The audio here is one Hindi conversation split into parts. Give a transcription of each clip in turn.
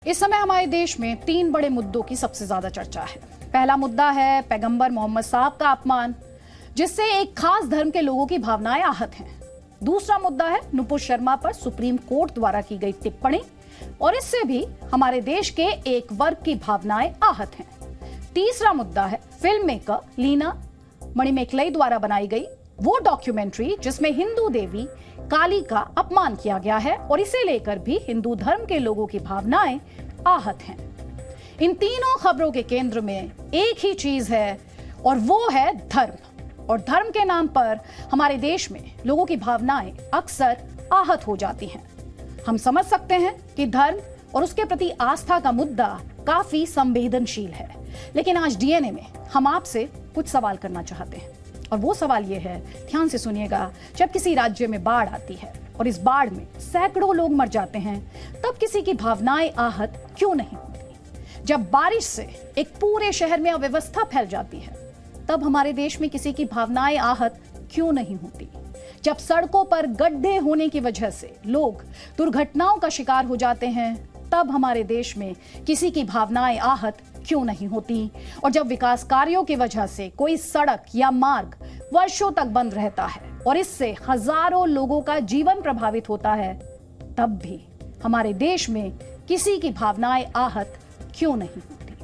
इस समय हमारे देश में 3 बड़े मुद्दों की सबसे ज्यादा चर्चा है। पहला मुद्दा है पैगंबर मोहम्मद साहब का अपमान, जिससे एक खास धर्म के लोगों की भावनाएं आहत हैं। दूसरा मुद्दा है नुपुर शर्मा पर सुप्रीम कोर्ट द्वारा की गई टिप्पणी, और इससे भी हमारे देश के एक वर्ग की भावनाएं आहत हैं। तीसरा मुद्दा है फिल्म मेकर लीना मणिमेकलाई द्वारा बनाई गई वो डॉक्यूमेंट्री जिसमें हिंदू देवी काली का अपमान किया गया है, और इसे लेकर भी हिंदू धर्म के लोगों की भावनाएं आहत हैं। इन तीनों खबरों के केंद्र में एक ही चीज है, और वो है धर्म। और धर्म के नाम पर हमारे देश में लोगों की भावनाएं अक्सर आहत हो जाती हैं। हम समझ सकते हैं कि धर्म और उसके प्रति आस्था का मुद्दा काफी संवेदनशील है, लेकिन आज डीएनए में हम आपसे कुछ सवाल करना चाहते हैं। और वो सवाल ये है, ध्यान से सुनिएगा, जब किसी राज्य में बाढ़ आती है और इस बाढ़ में सैकड़ों लोग मर जाते हैं, तब किसी की भावनाएं आहत क्यों नहीं होती? जब बारिश से एक पूरे शहर में अव्यवस्था फैल जाती है, तब हमारे देश में किसी की भावनाएं आहत क्यों नहीं होती? जब सड़कों पर गड्ढे होने की वजह से लोग दुर्घटनाओं का शिकार हो जाते हैं, तब हमारे देश में किसी की भावनाएं आहत क्यों नहीं होती? और जब विकास कार्यों की वजह से कोई सड़क या मार्ग वर्षों तक बंद रहता है और इससे हजारों लोगों का जीवन प्रभावित होता है, तब भी हमारे देश में किसी की भावनाएं आहत क्यों नहीं होती?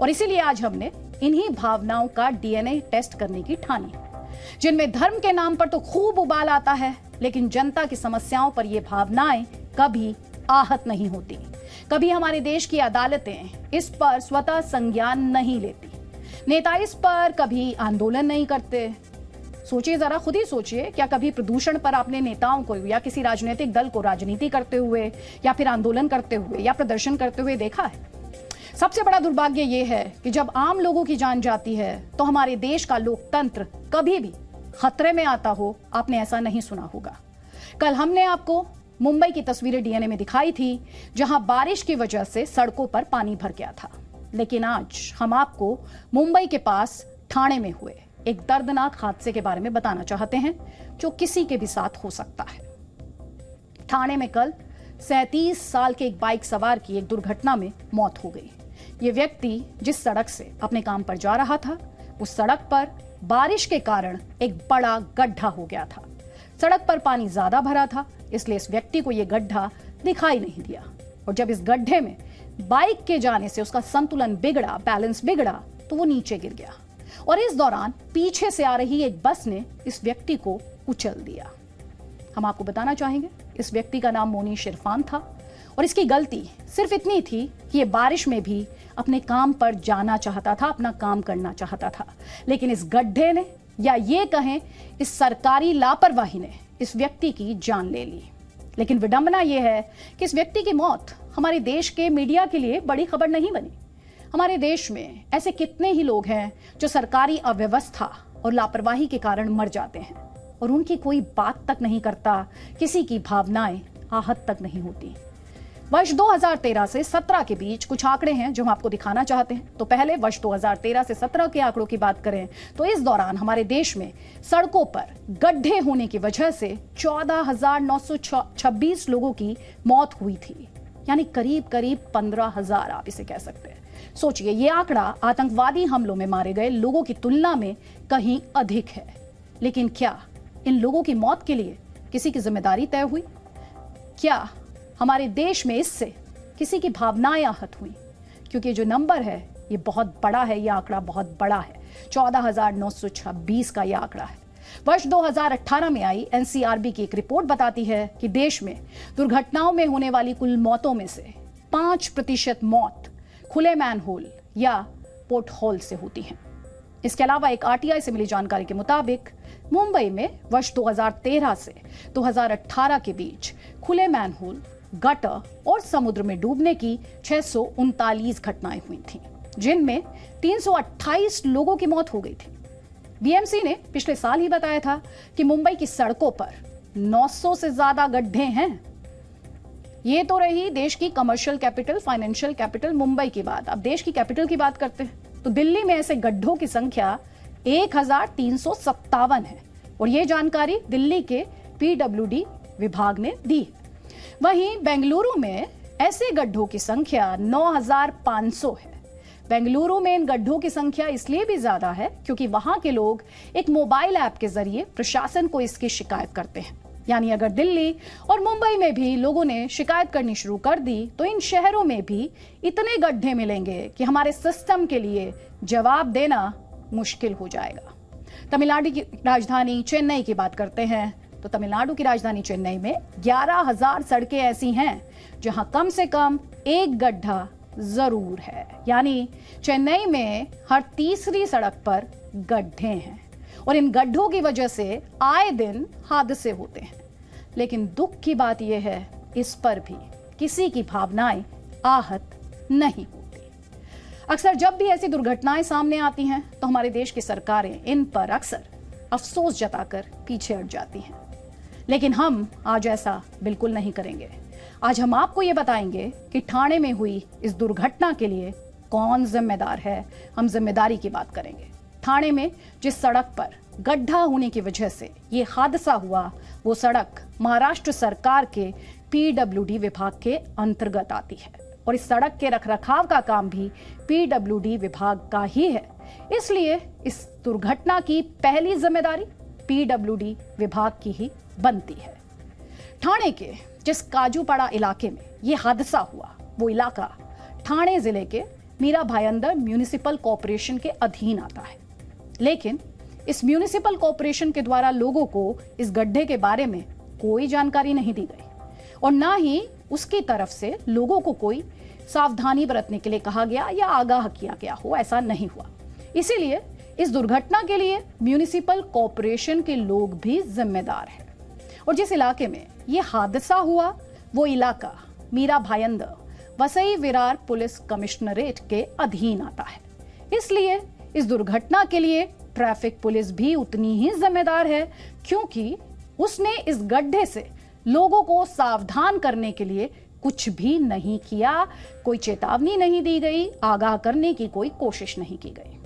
और इसीलिए आज हमने इन्हीं भावनाओं का डीएनए टेस्ट करने की ठानी, जिनमें धर्म के नाम पर तो खूब उबाल आता है, लेकिन जनता की समस्याओं पर ये भावनाएं कभी आहत नहीं होती। कभी हमारे देश की अदालतें इस पर स्वतः संज्ञान नहीं लेती, नेता इस पर कभी आंदोलन नहीं करते। सोचिए, जरा खुद ही सोचिए, क्या कभी प्रदूषण पर आपने नेताओं को या किसी राजनीतिक दल को राजनीति करते हुए या फिर आंदोलन करते हुए या प्रदर्शन करते हुए देखा है? सबसे बड़ा दुर्भाग्य यह है कि जब आम लोगों की जान जाती है तो हमारे देश का लोकतंत्र कभी भी खतरे में आता हो, आपने ऐसा नहीं सुना होगा। कल हमने आपको मुंबई की तस्वीरें डीएनए में दिखाई थी, जहां बारिश की वजह से सड़कों पर पानी भर गया था। लेकिन आज हम आपको मुंबई के पास ठाणे में हुए एक दर्दनाक हादसे के बारे में बताना चाहते हैं, जो किसी के भी साथ हो सकता है। ठाणे में कल 37 साल के एक बाइक सवार की एक दुर्घटना में मौत हो गई। ये व्यक्ति जिस सड़क से अपने काम पर जा रहा था, उस सड़क पर बारिश के कारण एक बड़ा गड्ढा हो गया था। सड़क पर पानी ज्यादा भरा था, इसलिए इस व्यक्ति को यह गड्ढा दिखाई नहीं दिया, और जब इस गड्ढे में बाइक के जाने से उसका संतुलन बिगड़ा, बैलेंस बिगड़ा, तो वो नीचे गिर गया। और इस दौरान पीछे से आ रही एक बस ने इस व्यक्ति को कुचल दिया। हम आपको बताना चाहेंगे, इस व्यक्ति का नाम मोनीश इरफान था, और इसकी गलती सिर्फ इतनी थी कि ये बारिश में भी अपने काम पर जाना चाहता था, अपना काम करना चाहता था। लेकिन इस गड्ढे ने, या ये कहें इस सरकारी लापरवाही ने, इस व्यक्ति की जान ले ली। लेकिन विडंबना यह है कि इस व्यक्ति की मौत हमारे देश के मीडिया के लिए बड़ी खबर नहीं बनी। हमारे देश में ऐसे कितने ही लोग हैं जो सरकारी अव्यवस्था और लापरवाही के कारण मर जाते हैं, और उनकी कोई बात तक नहीं करता, किसी की भावनाएं आहत तक नहीं होती। वर्ष 2013 से 17 के बीच कुछ आंकड़े हैं जो हम आपको दिखाना चाहते हैं। तो पहले वर्ष 2013 से 17 के आंकड़ों की बात करें तो इस दौरान हमारे देश में सड़कों पर गड्ढे होने की वजह से 14,926 लोगों की मौत हुई थी, यानी करीब करीब 15,000 आप इसे कह सकते हैं। सोचिए, ये आंकड़ा आतंकवादी हमलों में मारे गए लोगों की तुलना में कहीं अधिक है। लेकिन क्या इन लोगों की मौत के लिए किसी की जिम्मेदारी तय हुई? क्या हमारे देश में इससे किसी की भावनाएं आहत हुई? क्योंकि जो नंबर है ये बहुत बड़ा है, ये आंकड़ा बहुत बड़ा है। 14,926 का यह आंकड़ा है। वर्ष 2018 में आई एनसीआरबी की एक रिपोर्ट बताती है कि देश में दुर्घटनाओं में होने वाली कुल मौतों में से 5% मौत खुले मैनहोल या पोर्ट होल से होती हैं। इसके अलावा एक आरटीआई से मिली जानकारी के मुताबिक मुंबई में वर्ष 2013 से 2018 के बीच खुले मैनहोल, गटर और समुद्र में डूबने की 639 घटनाएं हुई थीं, जिनमें 328 लोगों की मौत हो गई थी। बीएमसी ने पिछले साल ही बताया था कि मुंबई की सड़कों पर 900 से ज्यादा गड्ढे हैं। ये तो रही देश की commercial capital, financial capital Mumbai की बात। अब देश की कैपिटल की बात करते हैं तो दिल्ली में ऐसे गड्ढों की संख्या 1357 है, और ये जानकारी दिल्ली के पीडब्ल्यूडी विभाग ने दी है। वहीं बेंगलुरु में ऐसे गड्ढों की संख्या 9,500 है। बेंगलुरु में इन गड्ढों की संख्या इसलिए भी ज्यादा है क्योंकि वहां के लोग एक मोबाइल ऐप के जरिए प्रशासन को इसकी शिकायत करते हैं। यानी अगर दिल्ली और मुंबई में भी लोगों ने शिकायत करनी शुरू कर दी तो इन शहरों में भी इतने गड्ढे मिलेंगे कि हमारे सिस्टम के लिए जवाब देना मुश्किल हो जाएगा। तमिलनाडु की राजधानी चेन्नई की बात करते हैं तो तमिलनाडु की राजधानी चेन्नई में 11,000 सड़कें ऐसी हैं जहां कम से कम एक गड्ढा जरूर है। यानी चेन्नई में हर तीसरी सड़क पर गड्ढे हैं और इन गड्ढों की वजह से आए दिन हादसे होते हैं। लेकिन दुख की बात यह है, इस पर भी किसी की भावनाएं आहत नहीं होती। अक्सर जब भी ऐसी दुर्घटनाएं सामने आती हैं तो हमारे देश की सरकारें इन पर अक्सर अफसोस जताकर पीछे हट जाती हैं। लेकिन हम आज ऐसा बिल्कुल नहीं करेंगे। आज हम आपको ये बताएंगे कि ठाणे में हुई इस दुर्घटना के लिए कौन जिम्मेदार है। हम जिम्मेदारी की बात करेंगे। ठाणे में जिस सड़क पर गड्ढा होने की वजह से ये हादसा हुआ, वो सड़क महाराष्ट्र सरकार के पीडब्ल्यूडी विभाग के अंतर्गत आती है और इस सड़क के रखरखाव का काम भी पीडब्ल्यूडी विभाग का ही है। इसलिए इस दुर्घटना की पहली जिम्मेदारी पीडब्ल्यूडी विभाग की ही बनती है। ठाणे के जिस काजूपाड़ा इलाके में यह हादसा हुआ, वो इलाका ठाणे जिले के मीरा भायंदर म्यूनिसिपल कॉर्पोरेशन के अधीन आता है। लेकिन इस म्यूनिसिपल कॉर्पोरेशन के द्वारा लोगों को इस गड्ढे के बारे में कोई जानकारी नहीं दी गई और ना ही उसकी तरफ से लोगों को कोई सावधानी बरतने के लिए कहा गया या आगाह किया गया हो, ऐसा नहीं हुआ। इसीलिए इस दुर्घटना के लिए म्यूनिसिपल कॉर्पोरेशन के लोग भी जिम्मेदार हैं और जिस इलाके में यह हादसा हुआ वो इलाका मीरा भायंदर वसई विरार पुलिस कमिश्नरेट के अधीन आता है। इसलिए इस दुर्घटना के लिए ट्रैफिक पुलिस भी उतनी ही जिम्मेदार है क्योंकि उसने इस गड्ढे से लोगों को सावधान करने के लिए कुछ भी नहीं किया। कोई चेतावनी नहीं दी गई, आगाह करने की कोई कोशिश नहीं की गई।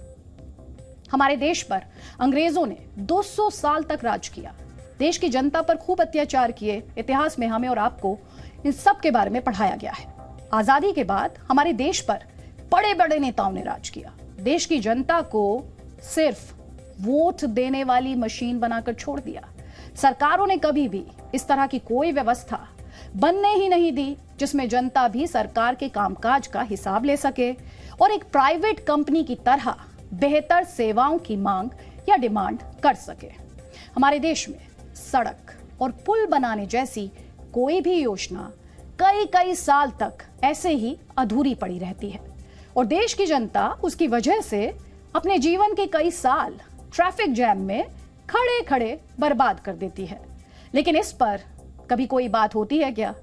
हमारे देश पर अंग्रेजों ने 200 साल तक राज किया, देश की जनता पर खूब अत्याचार किए। इतिहास में हमें और आपको इन सब के बारे में पढ़ाया गया है। आजादी के बाद हमारे देश पर बड़े बड़े नेताओं ने राज किया, देश की जनता को सिर्फ वोट देने वाली मशीन बनाकर छोड़ दिया। सरकारों ने कभी भी इस तरह की कोई व्यवस्था बनने ही नहीं दी जिसमें जनता भी सरकार के कामकाज का हिसाब ले सके और एक प्राइवेट कंपनी की तरह बेहतर सेवाओं की मांग या डिमांड कर सके। हमारे देश में सड़क और पुल बनाने जैसी कोई भी योजना कई साल तक ऐसे ही अधूरी पड़ी रहती है और देश की जनता उसकी वजह से अपने जीवन के कई साल ट्रैफिक जैम में खड़े खड़े बर्बाद कर देती है। लेकिन इस पर कभी कोई बात होती है क्या?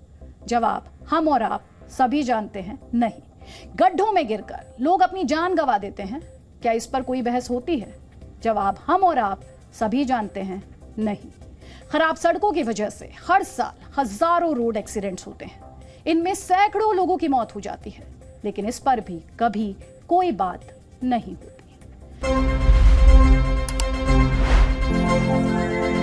जवाब हम और आप सभी जानते हैं, नहीं। गड्ढों में गिरकर लोग अपनी जान गंवा देते हैं, क्या इस पर कोई बहस होती है? जवाब हम और आप सभी जानते हैं, नहीं। खराब सड़कों की वजह से हर साल हजारों रोड एक्सीडेंट्स होते हैं, इनमें सैकड़ों लोगों की मौत हो जाती है, लेकिन इस पर भी कभी कोई बात नहीं होती।